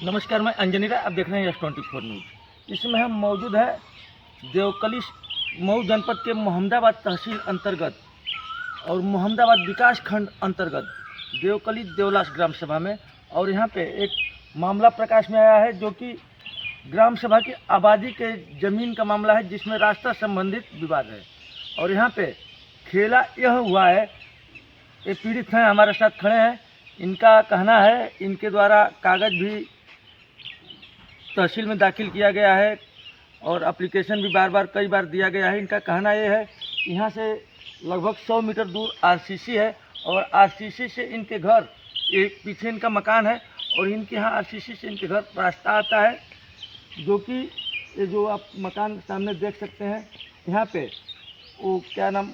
नमस्कार, मैं अंजनीरा, आप देख रहे हैं S24 न्यूज़। इसमें हम मौजूद है देवकली मऊ जनपद के मोहम्मदाबाद तहसील अंतर्गत और मोहम्मदाबाद विकास खंड अंतर्गत देवकली देवलास ग्राम सभा में। और यहाँ पे एक मामला प्रकाश में आया है जो कि ग्राम सभा की आबादी के ज़मीन का मामला है, जिसमें रास्ता संबंधित विवाद है। और यहाँ पे खेला यह हुआ है, ये पीड़ित हैं, हमारे साथ खड़े हैं। इनका कहना है इनके द्वारा कागज़ भी तहसील में दाखिल किया गया है और एप्लीकेशन भी कई बार दिया गया है। इनका कहना ये है कि यहाँ से लगभग 100 मीटर दूर आरसीसी है और आरसीसी से इनके घर, एक पीछे इनका मकान है और इनके यहाँ आरसीसी से इनके घर रास्ता आता है, जो कि ये जो आप मकान सामने देख सकते हैं, यहाँ पे वो क्या नाम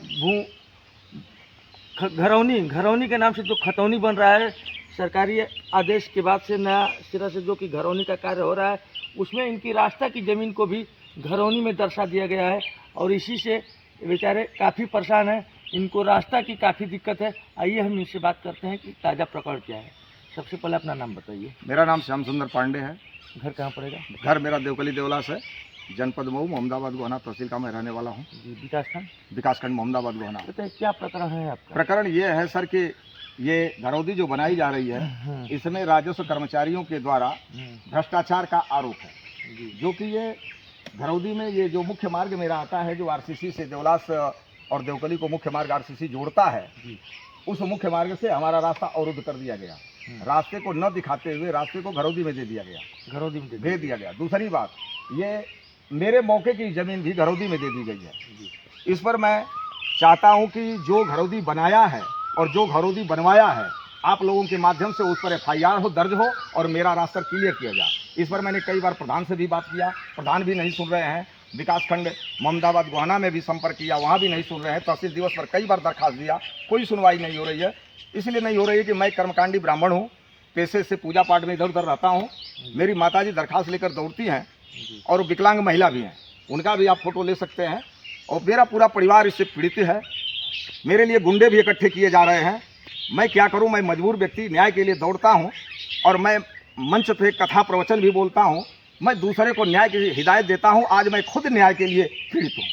घरौनी के नाम से जो खतौनी बन रहा है, सरकारी आदेश के बाद से नया सिरा से जो कि घरौनी का कार्य हो रहा है, उसमें इनकी रास्ता की ज़मीन को भी घरौनी में दर्शा दिया गया है। और इसी से बेचारे काफ़ी परेशान हैं, इनको रास्ता की काफ़ी दिक्कत है। आइए हम इनसे बात करते हैं कि ताज़ा प्रकरण क्या है। सबसे पहले अपना नाम बताइए। मेरा नाम श्याम सुंदर पांडे है। घर कहाँ पड़ेगा? घर मेरा देवकली देवलास है, जनपद मऊ, मोहम्मदाबाद गोहना तहसील का मैं रहने वाला हूँ। विकासखंड मोहम्मदाबाद गोहना। बताइए क्या प्रकरण है आपका? प्रकरण ये है सर कि ये घरौदी जो बनाई जा रही है, इसमें राजस्व कर्मचारियों के द्वारा भ्रष्टाचार का आरोप है। जो कि ये घरौदी में ये जो मुख्य मार्ग मेरा आता है, जो आरसीसी से देवलास और देवकली को मुख्य मार्ग आरसीसी जोड़ता है, उस मुख्य मार्ग से हमारा रास्ता अवरुद्ध कर दिया गया। रास्ते को न दिखाते हुए रास्ते को घरौदी में दे दिया गया। घरौदी में दे दिया गया। दूसरी बात, ये मेरे मौके की ज़मीन भी घरौदी में दे दी गई है। इस पर मैं चाहता हूं कि जो घरौदी बनाया है और जो घरौदी बनवाया है, आप लोगों के माध्यम से उस पर FIR दर्ज हो और मेरा रास्ता क्लियर किया जाए। इस पर मैंने कई बार प्रधान से भी बात किया, प्रधान भी नहीं सुन रहे हैं। विकासखंड मोहम्मदाबाद गोहना में भी संपर्क किया, वहाँ भी नहीं सुन रहे हैं। तहसील दिवस पर कई बार दरखास्त दिया, कोई सुनवाई नहीं हो रही है। इसलिए नहीं हो रही है कि मैं कर्मकांडी ब्राह्मण हूँ, पैसे से पूजा पाठ में इधर उधर रहता हूँ। मेरी माताजी दरखास्त लेकर दौड़ती हैं और विकलांग महिला भी हैं, उनका भी आप फोटो ले सकते हैं। और मेरा पूरा परिवार इससे पीड़ित है। मेरे लिए गुंडे भी इकट्ठे किए जा रहे हैं। मैं क्या करूं? मैं मजबूर व्यक्ति न्याय के लिए दौड़ता हूं और मैं मंच पे कथा प्रवचन भी बोलता हूं। मैं दूसरे को न्याय की हिदायत देता हूं। आज मैं खुद न्याय के लिए पीड़ित हूं।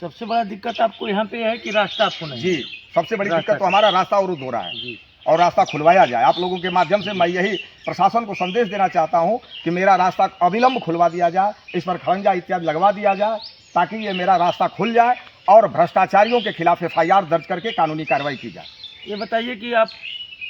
सबसे बड़ा दिक्कत आपको यहाँ पे है कि रास्ता आपको नहीं? जी, सबसे बड़ी दिक्कत तो हमारा रास्ता अवरुद्ध हो रहा है और रास्ता खुलवाया जाए। आप लोगों के माध्यम से मैं यही प्रशासन को संदेश देना चाहता हूं कि मेरा रास्ता अविलंब खुलवा दिया जाए, इस पर खड़ंजा इत्यादि लगवा दिया जाए, ताकि ये मेरा रास्ता खुल जाए और भ्रष्टाचारियों के खिलाफ FIR दर्ज करके कानूनी कार्रवाई की जाए। ये बताइए कि आप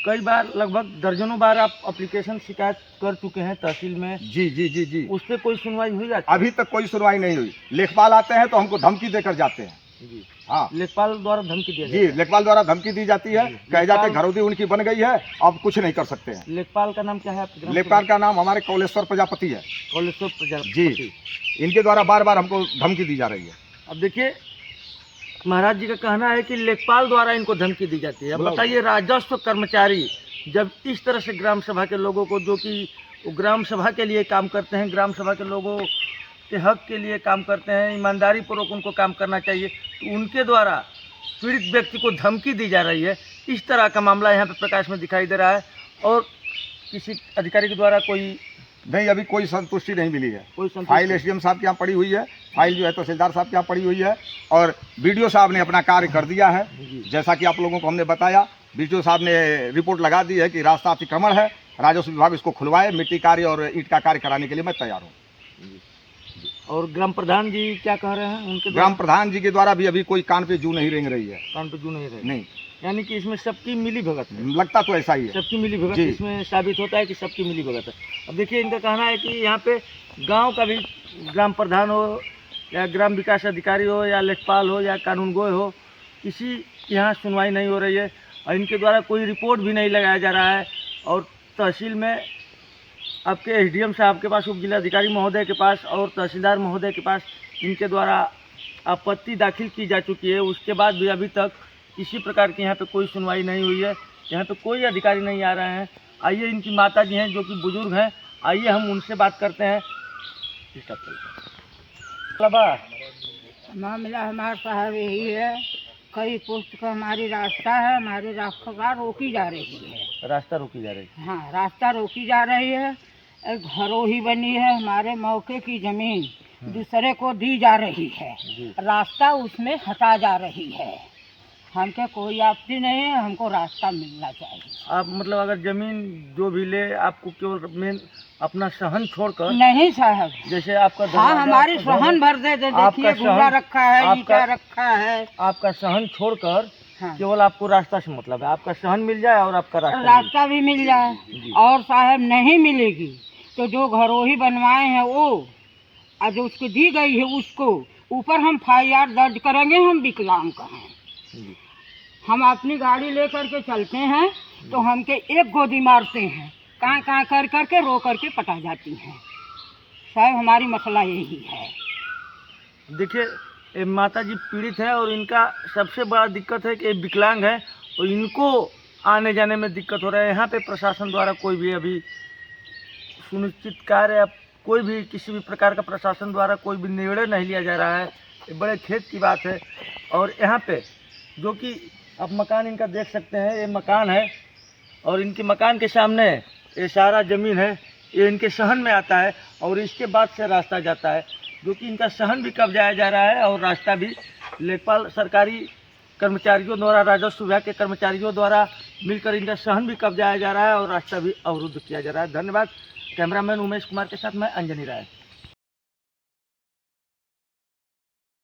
कई बार, लगभग दर्जनों बार आप एप्लीकेशन शिकायत कर चुके हैं तहसील में? जी जी जी जी। उस पर कोई सुनवाई हुई? अभी तक कोई सुनवाई नहीं हुई। लेखपाल आते हैं तो हमको धमकी देकर जाते हैं। जी हाँ, लेखपाल द्वारा धमकी दी? जी, लेखपाल द्वारा धमकी दी जाती है। कह जाते हैं घरौदी उनकी बन गई है, अब कुछ नहीं कर सकते हैं। लेखपाल का नाम क्या है आपके? लेखपाल का नाम हमारे कौलेश्वर प्रजापति है। कौलेश्वर प्रजापति जी। इनके द्वारा बार बार हमको धमकी दी जा रही है। अब देखिए, महाराज जी का कहना है कि लेखपाल द्वारा इनको धमकी दी जाती है। अब बताइए, राजस्व कर्मचारी जब इस तरह से ग्राम सभा के लोगों को, जो कि ग्राम सभा के लिए काम करते हैं, ग्राम सभा के लोगों के हक के लिए काम करते हैं, ईमानदारी पूर्वक उनको काम करना चाहिए, तो उनके द्वारा पीड़ित व्यक्ति को धमकी दी जा रही है। इस तरह का मामला यहाँ पे प्रकाश में दिखाई दे रहा है और किसी अधिकारी के द्वारा कोई नहीं, अभी कोई संतुष्टि नहीं मिली है। फाइल SDM साहब के यहाँ पड़ी हुई है, फाइल जो है तहसीलदार साहब के यहाँ पड़ी हुई है और BDO साहब ने अपना कार्य कर दिया है। जैसा कि आप लोगों को हमने बताया, BDO साहब ने रिपोर्ट लगा दी है कि रास्ता अतिक्रमण है, राजस्व विभाग इसको खुलवाए। मिट्टी कार्य और ईंट का कार्य कराने के लिए मैं तैयार हूँ। और ग्राम प्रधान जी क्या कह रहे हैं? उनके ग्राम प्रधान जी के द्वारा भी अभी कोई कान पे जू नहीं रेंग रही है। कान पे जू नहीं रही? नहीं। यानी कि इसमें सबकी मिली भगत है? लगता तो ऐसा ही है, सबकी मिली भगत इसमें साबित होता है कि सबकी मिली भगत है। अब देखिए, इनका कहना है कि यहाँ पे गांव का भी ग्राम प्रधान हो या ग्राम विकास अधिकारी हो या लेखपाल हो या कानूनगोय हो, किसी की यहाँ सुनवाई नहीं हो रही है और इनके द्वारा कोई रिपोर्ट भी नहीं लगाया जा रहा है। और तहसील में आपके SDM साहब के पास, उप जिलाधिकारी महोदय के पास और तहसीलदार महोदय के पास इनके द्वारा आपत्ति दाखिल की जा चुकी है। उसके बाद भी अभी तक किसी प्रकार की यहाँ पे कोई सुनवाई नहीं हुई है। यहाँ पे कोई अधिकारी नहीं आ रहे हैं। आइए, इनकी माता जी हैं जो कि बुजुर्ग हैं, आइए हम उनसे बात करते हैं। मामला हमारे साहब यही है, कई पुष्ट का हमारी रास्ता है, हमारी रास्ता रोकी जा रही है। रास्ता रोकी जा रही है? हाँ, रास्ता रोकी जा रही है। एक घरोही बनी है, हमारे मौके की जमीन दूसरे को दी जा रही है, जी। रास्ता उसमें हटा जा रही है। हमके कोई आपत्ति नहीं है, हमको रास्ता मिलना चाहिए। आप मतलब अगर जमीन जो भी ले, आपको केवल मेन अपना सहन छोड़कर, नहीं साहब, जैसे आपका हाँ दरवाजा, हमारी आपका सहन भर दे, आपका देखिए घूरा सहन- रखा है, आपका- ईटा रखा है। आपका सहन छोड़कर हाँ। केवल आपको रास्ता से मतलब है, आपका सहन मिल जाए और आपका रास्ता मिल रास्ता भी मिल जाए। जी। और साहब नहीं मिलेगी तो जो घरोही बनवाए हैं वो, और जो उसको दी गई है उसको ऊपर हम FIR दर्ज करेंगे। हम विकलांग का हैं, जी। हम अपनी गाड़ी लेकर के चलते हैं तो हमके एक गोदी मारते हैं, कहाँ कर करके रो करके पटा जाती हैं। साहब हमारी मसला यही है। देखिए, ये माता जी पीड़ित है और इनका सबसे बड़ा दिक्कत है कि ये विकलांग है और इनको आने जाने में दिक्कत हो रहा है। यहाँ पे प्रशासन द्वारा कोई भी अभी सुनिश्चित कार्य या कोई भी किसी भी प्रकार का प्रशासन द्वारा कोई भी निर्णय नहीं लिया जा रहा है। ये बड़े खेद की बात है। और यहाँ पे जो कि आप मकान इनका देख सकते हैं, ये मकान है और इनके मकान के सामने ये सारा ज़मीन है, ये इनके सहन में आता है और इसके बाद से रास्ता जाता है, जो कि इनका सहन भी कब्जाया जा रहा है और रास्ता भी लेखपाल सरकारी कर्मचारियों द्वारा, राजस्व विभाग के कर्मचारियों द्वारा मिलकर इनका सहन भी कब्जाया जा रहा है और रास्ता भी अवरुद्ध किया जा रहा है। धन्यवाद। कैमरामैन उमेश कुमार के साथ मैं अंजनी राय।